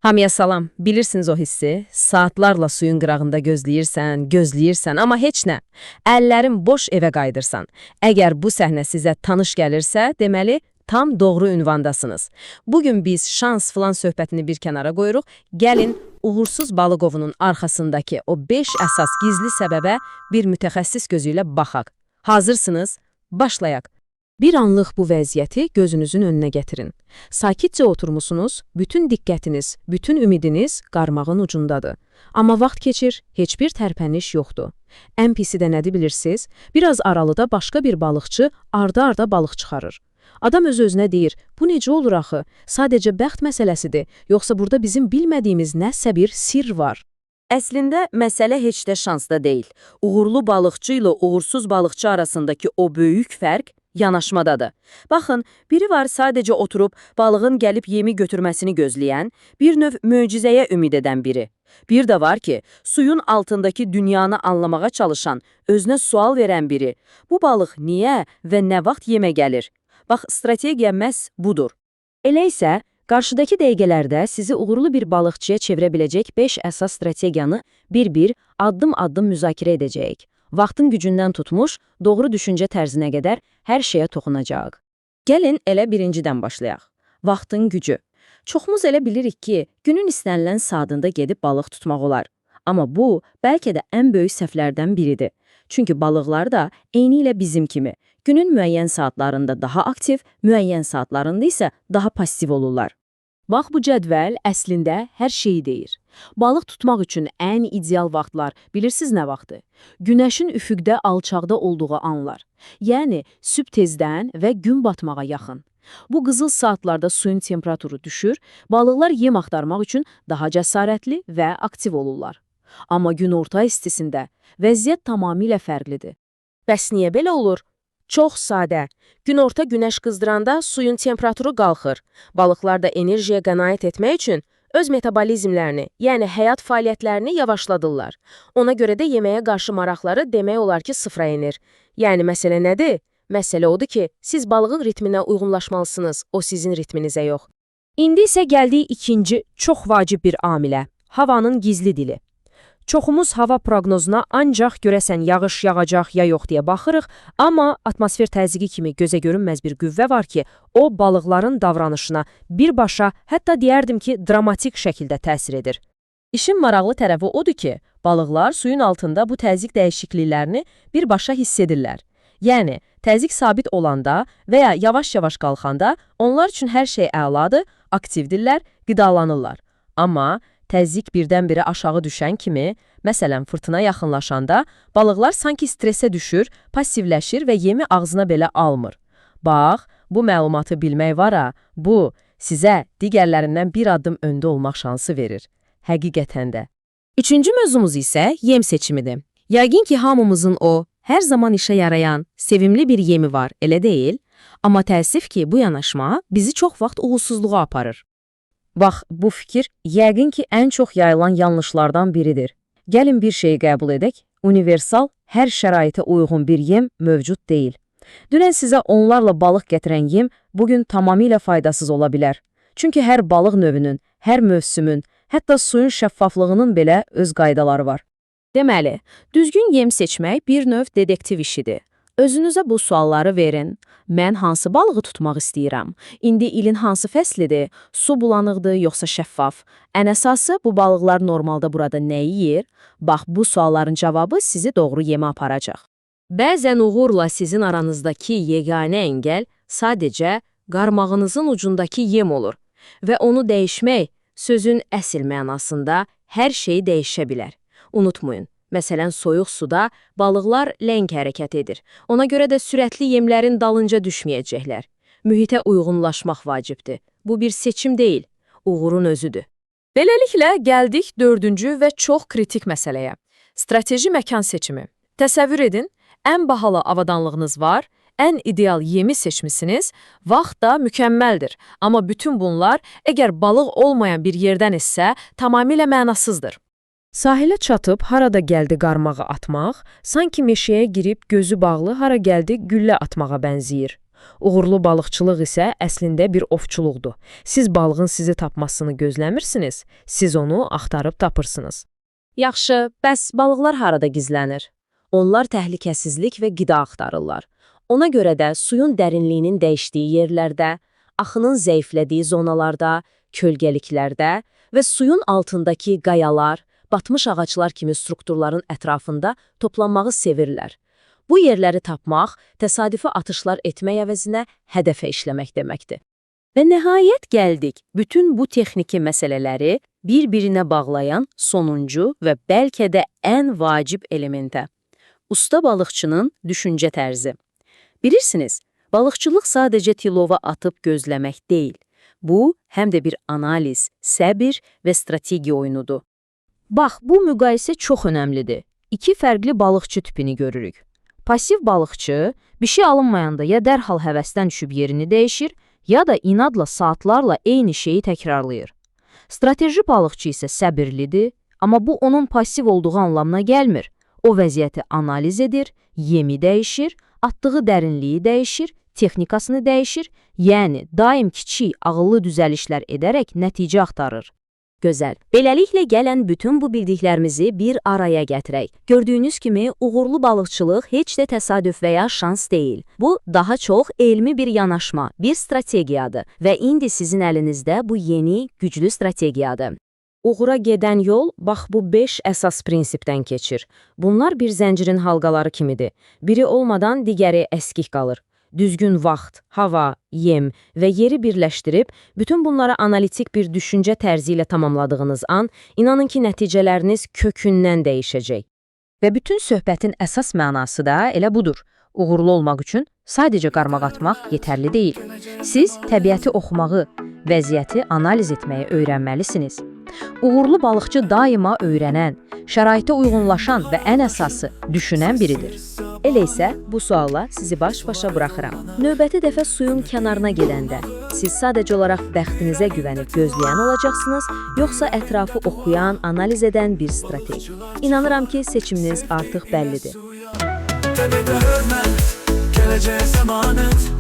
Hamıya salam. Bilirsiniz o hissi. Saatlarla suyun qırağında gözləyirsən, amma heç nə. Əllərin boş evə qayıdırsan. Əgər bu səhnə sizə tanış gəlirsə, deməli, tam doğru ünvandasınız. Bugün biz şans filan söhbətini bir kənara qoyuruq. Gəlin, uğursuz balıq ovunun arxasındakı o 5 əsas gizli səbəbə bir mütəxəssis gözü ilə baxaq. Hazırsınız? Başlayaq. Bir anlıq bu vəziyyəti gözünüzün önünə gətirin. Sakitcə oturmusunuz, bütün diqqətiniz, bütün ümidiniz qarmağın ucundadır. Amma vaxt keçir, heç bir tərpəniş yoxdur. Ən pisi də nədir bilirsiniz? Biraz aralıda başqa bir balıqçı arda-arda balıq çıxarır. Adam öz-özünə deyir, bu necə olur axı? Sadəcə bəxt məsələsidir, yoxsa burada bizim bilmədiyimiz nəsə bir sirr var. Əslində, məsələ heç də şansda deyil. Uğurlu balıqçı ilə uğursuz balıqçı arasındakı o böyük fərq yanaşmadadır. Baxın, biri var sadəcə oturub balığın gəlib yemi götürməsini gözləyən, bir növ möcüzəyə ümid edən biri. Bir də var ki, suyun altındakı dünyanı anlamağa çalışan, özünə sual verən biri. Bu balıq niyə və nə vaxt yemə gəlir? Bax, strategiya məhz budur. Elə isə, qarşıdakı dəqiqələrdə sizi uğurlu bir balıqçıya çevirə biləcək 5 əsas strategiyanı bir-bir, addım-addım müzakirə edəcəyik. Vaxtın gücündən tutmuş, doğru düşüncə tərzinə qədər hər şeyə toxunacaq. Gəlin elə birincidən başlayaq. Vaxtın gücü. Çoxumuz elə bilirik ki, günün istənilən saatında gedib balıq tutmaq olar. Amma bu, bəlkə də ən böyük səhvlərdən biridir. Çünki balıqlar da eyni ilə bizim kimi, günün müəyyən saatlarında daha aktiv, müəyyən saatlarında isə daha passiv olurlar. Bax, bu cədvəl əslində hər şeyi deyir. Balıq tutmaq üçün ən ideal vaxtlar, bilirsiniz nə vaxtı? Günəşin üfüqdə alçaqda olduğu anlar. Yəni, sübh tezdən və gün batmağa yaxın. Bu qızıl saatlarda suyun temperaturu düşür, balıqlar yem axtarmaq üçün daha cəsarətli və aktiv olurlar. Amma günorta istisində vəziyyət tamamilə fərqlidir. Bəs niyə belə olur? Çox sadə. Günorta günəş qızdıranda suyun temperaturu qalxır. Balıqlar da enerjiyə qənaət etmək üçün öz metabolizmlərini, yəni həyat fəaliyyətlərini yavaşladırlar. Ona görə də yeməyə qarşı maraqları demək olar ki, sıfıra enir. Yəni, məsələ nədir? Məsələ odur ki, siz balığın ritminə uyğunlaşmalısınız, o sizin ritminizə yox. İndi isə gəldik ikinci, çox vacib bir amilə. Havanın gizli dili. Çoxumuz hava proqnozuna ancaq görəsən yağış yağacaq ya yox deyə baxırıq, amma atmosfer təzyiqi kimi gözə görünməz bir qüvvə var ki, o balıqların davranışına birbaşa, hətta deyərdim ki, dramatik şəkildə təsir edir. İşin maraqlı tərəfi odur ki, balıqlar suyun altında bu təzyiq dəyişikliklərini birbaşa hiss edirlər. Yəni, təzyiq sabit olanda və ya yavaş-yavaş qalxanda onlar üçün hər şey əladır, aktivdirlər, qidalanırlar. Amma təzyiq birdən-birə aşağı düşən kimi, məsələn, fırtına yaxınlaşanda, balıqlar sanki stresə düşür, passivləşir və yemi ağzına belə almır. Bax, bu məlumatı bilmək var ha, bu sizə digərlərindən bir addım öndə olmaq şansı verir. Həqiqətən də. Üçüncü mövzumuz isə yem seçimidir. Yəqin ki, hamımızın o, hər zaman işə yarayan, sevimli bir yemi var, elə deyil? Amma təəssüf ki, bu yanaşma bizi çox vaxt uğursuzluğa aparır. Bax, bu fikir yəqin ki, ən çox yayılan yanlışlardan biridir. Gəlin bir şeyi qəbul edək, universal, hər şəraitə uyğun bir yem mövcud deyil. Dünən sizə onlarla balıq gətirən yem bugün tamamilə faydasız ola bilər. Çünki hər balıq növünün, hər mövsümün, hətta suyun şəffaflığının belə öz qaydaları var. Deməli, düzgün yem seçmək bir növ dedektiv işidir. Özünüzə bu sualları verin. Mən hansı balığı tutmaq istəyirəm? İndi ilin hansı fəslidir? Su bulanıqdır, yoxsa şəffaf? Ən əsası, bu balıqlar normalda burada nə yeyir? Bax, bu sualların cavabı sizi doğru yemə aparacaq. Bəzən uğurla sizin aranızdakı yeganə əngəl sadəcə qarmağınızın ucundakı yem olur. Və onu dəyişmək, sözün əsl mənasında hər şey dəyişə bilər. Unutmayın. Məsələn, soyuq suda balıqlar ləng hərəkət edir. Ona görə də sürətli yemlərin dalınca düşməyəcəklər. Mühitə uyğunlaşmaq vacibdir. Bu bir seçim deyil, uğurun özüdür. Beləliklə, gəldik dördüncü və çox kritik məsələyə. Strateji məkan seçimi. Təsəvvür edin, ən bahalı avadanlığınız var, ən ideal yemi seçmisiniz, vaxt da mükəmməldir. Amma bütün bunlar, əgər balıq olmayan bir yerdən isə, tamamilə mənasızdır. Sahilə çatıb harada gəldi qarmağı atmaq, sanki meşəyə girib gözü bağlı hara gəldi güllə atmağa bənzəyir. Uğurlu balıqçılıq isə əslində bir ovçuluqdur. Siz balığın sizi tapmasını gözləmirsiniz, siz onu axtarıb tapırsınız. Yaxşı, bəs balıqlar harada gizlənir? Onlar təhlükəsizlik və qida axtarırlar. Ona görə də suyun dərinliyinin dəyişdiyi yerlərdə, axının zəiflədiyi zonalarda, kölgəliklərdə və suyun altındakı qayalar, batmış ağaclar kimi strukturların ətrafında toplanmağı sevirlər. Bu yerləri tapmaq, təsadüfi atışlar etmək əvəzinə hədəfə işləmək deməkdir. Və nəhayət gəldik bütün bu texniki məsələləri bir-birinə bağlayan sonuncu və bəlkə də ən vacib elementə. Usta balıqçının düşüncə tərzi. Bilirsiniz, balıqçılıq sadəcə tilova atıb gözləmək deyil. Bu, həm də bir analiz, səbir və strategiya oyunudur. Bax, bu müqayisə çox önəmlidir. İki fərqli balıqçı tipini görürük. Pasiv balıqçı bir şey alınmayanda ya dərhal həvəsdən düşüb yerini dəyişir, ya da inadla saatlarla eyni şeyi təkrarlayır. Strateji balıqçı isə səbirlidir, amma bu onun pasiv olduğu anlamına gəlmir. O vəziyyəti analiz edir, yemi dəyişir, atdığı dərinliyi dəyişir, texnikasını dəyişir, yəni daim kiçik, ağıllı düzəlişlər edərək nəticə axtarır. Gözəl. Beləliklə gələn bütün bu bildiklərimizi bir araya gətirək. Gördüyünüz kimi, uğurlu balıqçılıq heç də təsadüf və ya şans deyil. Bu, daha çox elmi bir yanaşma, bir strategiyadır və indi sizin əlinizdə bu yeni, güclü strategiyadır. Uğura gedən yol, bax bu 5 əsas prinsipdən keçir. Bunlar bir zəncirin halqaları kimidir. Biri olmadan digəri əskik qalır. Düzgün vaxt, hava, yem və yeri birləşdirib, bütün bunları analitik bir düşüncə tərzi ilə tamamladığınız an, inanın ki, nəticələriniz kökündən dəyişəcək. Və bütün söhbətin əsas mənası da elə budur. Uğurlu olmaq üçün sadəcə qarmaq atmaq yetərli deyil. Siz təbiəti oxumağı, vəziyyəti analiz etməyi öyrənməlisiniz. Uğurlu balıqçı daima öyrənən, şəraitə uyğunlaşan və ən əsası düşünən biridir. Elə isə bu sualla sizi baş-başa buraxıram. Növbəti dəfə suyun kənarına gedəndə, siz sadəcə olaraq bəxtinizə güvənib gözləyən olacaqsınız, yoxsa ətrafı oxuyan, analiz edən bir strateg. İnanıram ki, seçiminiz artıq bəllidir. Tepede hürmet, geleceğe zemanet.